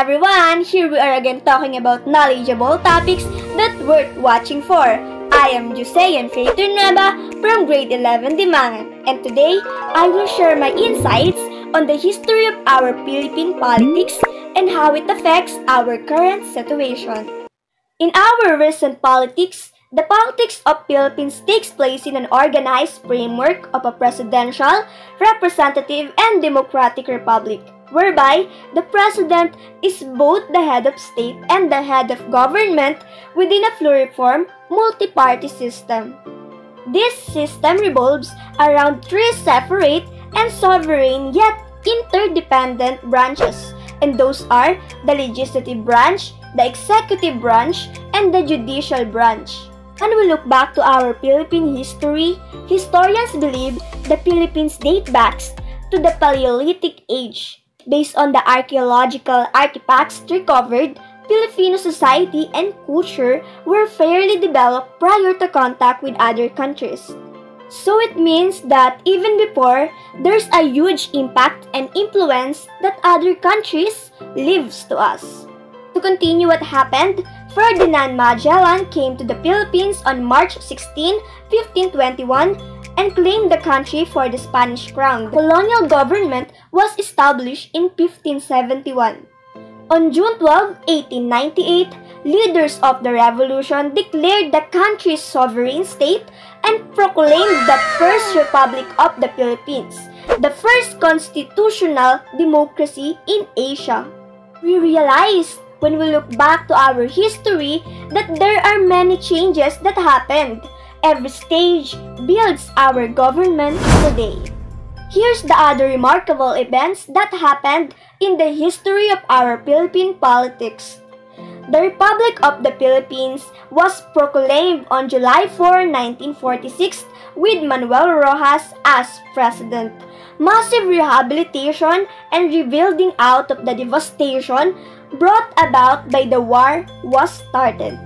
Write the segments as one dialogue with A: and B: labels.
A: everyone! Here we are again talking about knowledgeable topics that worth watching for. I am Juseyan Torrenueva from grade 11 Dimangan, and today I will share my insights on the history of our Philippine politics and how it affects our current situation. In our recent politics, the politics of Philippines takes place in an organized framework of a presidential, representative, and democratic republic, whereby the president is both the head of state and the head of government within a pluriform, multi-party system. This system revolves around three separate and sovereign yet interdependent branches, and those are the legislative branch, the executive branch, and the judicial branch. When we look back to our Philippine history, historians believe the Philippines date back to the Paleolithic age. Based on the archaeological artifacts recovered, Filipino society and culture were fairly developed prior to contact with other countries. So it means that even before, there's a huge impact and influence that other countries leaves to us. To continue what happened, Ferdinand Magellan came to the Philippines on March 16, 1521 and claimed the country for the Spanish crown. The colonial government was established in 1571. On June 12, 1898, leaders of the revolution declared the country's sovereign state and proclaimed the First Republic of the Philippines, the first constitutional democracy in Asia. We realized when we look back to our history that there are many changes that happened. Every stage builds our government today. Here's the other remarkable events that happened in the history of our Philippine politics. The Republic of the Philippines was proclaimed on July 4, 1946 with Manuel Rojas as president. Massive rehabilitation and rebuilding out of the devastation brought about by the war was started.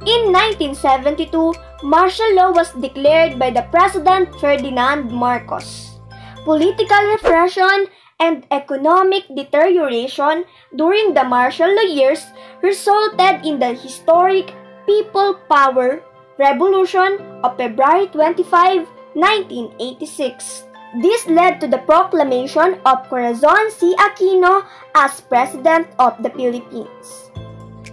A: In 1972, martial law was declared by the President Ferdinand Marcos. Political repression and economic deterioration during the martial law years resulted in the historic People Power Revolution of February 25, 1986. This led to the proclamation of Corazon C. Aquino as President of the Philippines.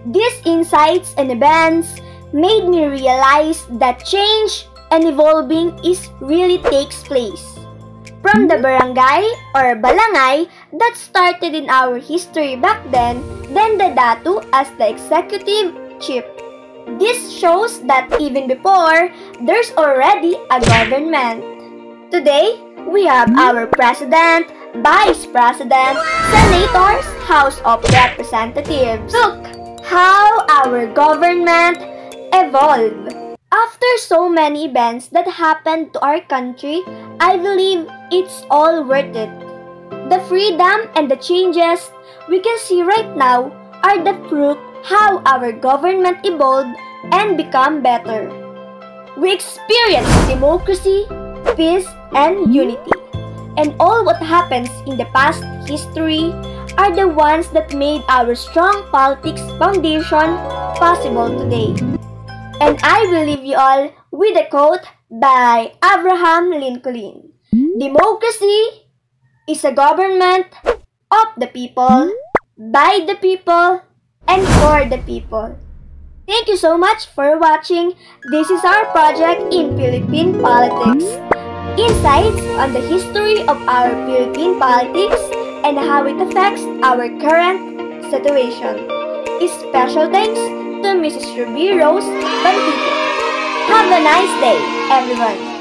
A: These insights and events made me realize that change and evolving really takes place. From the barangay or balangay that started in our history back then the datu as the executive chief. This shows that even before, there's already a government. Today, we have our president, vice president, senators, House of Representatives. Look how our government evolved. After so many events that happened to our country, I believe it's all worth it. The freedom and the changes we can see right now are the proof how our government evolved and become better. We experienced democracy, peace, and unity. And all what happens in the past history are the ones that made our strong politics foundation possible today. And I will leave you all with a quote by Abraham Lincoln. Democracy is a government of the people, by the people, and for the people. Thank you so much for watching. This is our project in Philippine politics. Insights on the history of our Philippine politics and how it affects our current situation. Special thanks to Mrs. Ruby Rose Bantito. Have a nice day, everyone!